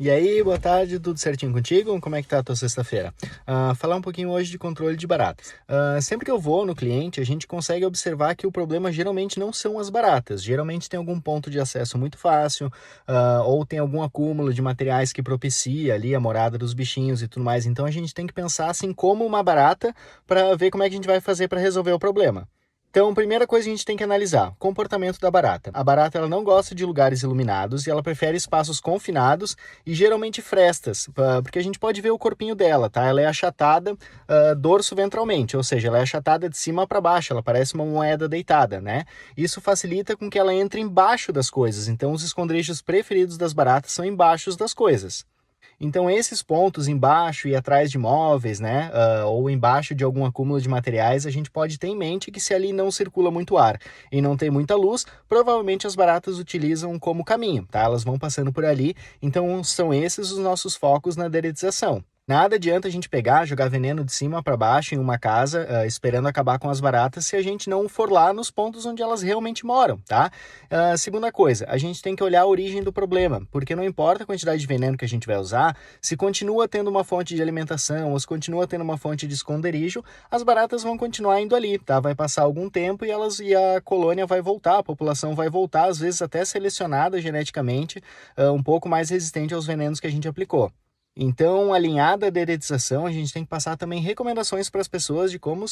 E aí, boa tarde, tudo certinho contigo? Como é que tá a tua sexta-feira? Falar um pouquinho hoje de controle de baratas. Sempre que eu vou no cliente, a gente consegue observar que o problema geralmente não são as baratas. Geralmente tem algum ponto de acesso muito fácil, ou tem algum acúmulo de materiais que propicia ali a morada dos bichinhos e tudo mais. Então a gente tem que pensar assim como uma barata para ver como é que a gente vai fazer para resolver o problema. Então, primeira coisa que a gente tem que analisar, comportamento da barata. A barata ela não gosta de lugares iluminados e ela prefere espaços confinados e geralmente frestas, porque a gente pode ver o corpinho dela, tá? Ela é achatada dorso-ventralmente, ou seja, ela é achatada de cima para baixo, ela parece uma moeda deitada, né? Isso facilita com que ela entre embaixo das coisas, então os esconderijos preferidos das baratas são embaixo das coisas. Então, esses pontos embaixo e atrás de móveis, né, ou embaixo de algum acúmulo de materiais, a gente pode ter em mente que se ali não circula muito ar e não tem muita luz, provavelmente as baratas utilizam como caminho, tá? Elas vão passando por ali, então são esses os nossos focos na deretização. Nada adianta a gente pegar, jogar veneno de cima para baixo em uma casa, esperando acabar com as baratas, se a gente não for lá nos pontos onde elas realmente moram, tá? Segunda coisa, a gente tem que olhar a origem do problema, porque não importa a quantidade de veneno que a gente vai usar, se continua tendo uma fonte de alimentação ou se continua tendo uma fonte de esconderijo, as baratas vão continuar indo ali, tá? Vai passar algum tempo e a colônia vai voltar, a população vai voltar, às vezes até selecionada geneticamente, um pouco mais resistente aos venenos que a gente aplicou. Então, alinhada à deretização, a gente tem que passar também recomendações para as pessoas de como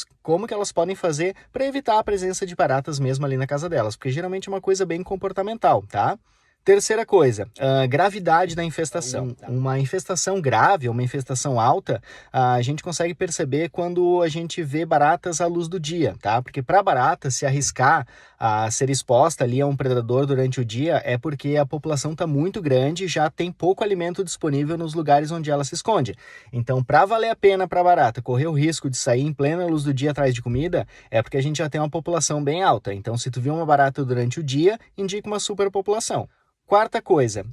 que elas podem fazer para evitar a presença de baratas mesmo ali na casa delas, porque geralmente é uma coisa bem comportamental, tá? Terceira coisa, gravidade da infestação. Uma infestação grave, uma infestação alta, a gente consegue perceber quando a gente vê baratas à luz do dia, tá? Porque para barata se arriscar a ser exposta ali a um predador durante o dia é porque a população está muito grande e já tem pouco alimento disponível nos lugares onde ela se esconde. Então, para valer a pena para a barata correr o risco de sair em plena luz do dia atrás de comida, é porque a gente já tem uma população bem alta. Então, se tu viu uma barata durante o dia, indica uma superpopulação. Quarta coisa,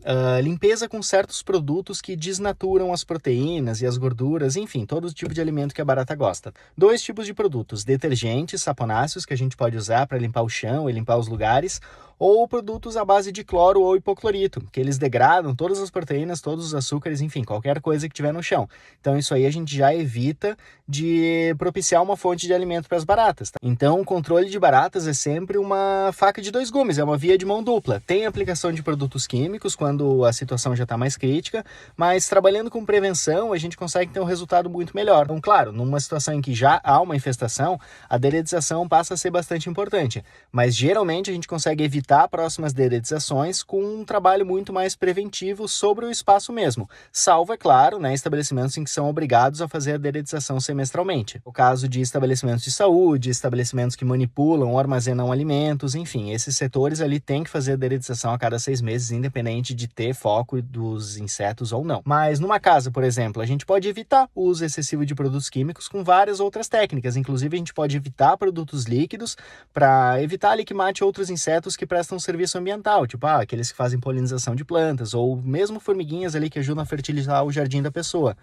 limpeza com certos produtos que desnaturam as proteínas e as gorduras, enfim, todo tipo de alimento que a barata gosta. Dois tipos de produtos, detergentes, saponáceos, que a gente pode usar para limpar o chão e limpar os lugares, ou produtos à base de cloro ou hipoclorito, que eles degradam todas as proteínas, todos os açúcares, enfim, qualquer coisa que tiver no chão. Então isso aí a gente já evita de propiciar uma fonte de alimento para as baratas. Tá? Então o controle de baratas é sempre uma faca de dois gumes, é uma via de mão dupla. Tem aplicação de produtos químicos quando a situação já está mais crítica, mas trabalhando com prevenção a gente consegue ter um resultado muito melhor. Então, claro, numa situação em que já há uma infestação, a deretização passa a ser bastante importante, mas geralmente a gente consegue evitar próximas deretizações com um trabalho muito mais preventivo sobre o espaço mesmo, salvo, é claro, né, estabelecimentos em que são obrigados a fazer a deretização semestralmente. O caso de estabelecimentos de saúde, estabelecimentos que manipulam ou armazenam alimentos, enfim, esses setores ali têm que fazer a deretização a cada 6 meses, independente de ter foco dos insetos ou não. Mas numa casa, por exemplo, a gente pode evitar o uso excessivo de produtos químicos com várias outras técnicas, inclusive a gente pode evitar produtos líquidos para evitar ali que mate outros insetos que prestam serviço ambiental, tipo aqueles que fazem polinização de plantas, ou mesmo formiguinhas ali que ajudam a fertilizar o jardim da pessoa.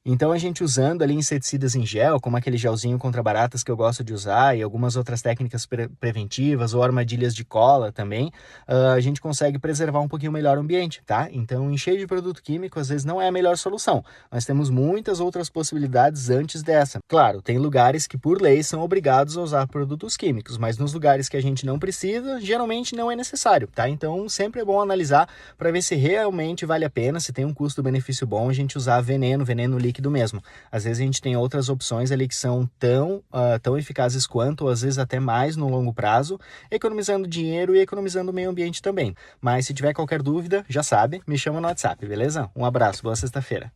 Então a gente usando ali inseticidas em gel, como aquele gelzinho contra baratas que eu gosto de usar e algumas outras técnicas preventivas ou armadilhas de cola também, a gente consegue preservar um pouquinho melhor o ambiente, tá? Então encher de produto químico às vezes não é a melhor solução. Nós temos muitas outras possibilidades antes dessa. Claro, tem lugares que por lei são obrigados a usar produtos químicos, mas nos lugares que a gente não precisa, geralmente não é necessário, tá? Então sempre é bom analisar para ver se realmente vale a pena, se tem um custo-benefício bom a gente usar veneno líquido mesmo. Às vezes a gente tem outras opções ali que são tão eficazes quanto, ou às vezes até mais no longo prazo, economizando dinheiro e economizando o meio ambiente também. Mas se tiver qualquer dúvida, já sabe, me chama no WhatsApp, beleza? Um abraço, boa sexta-feira.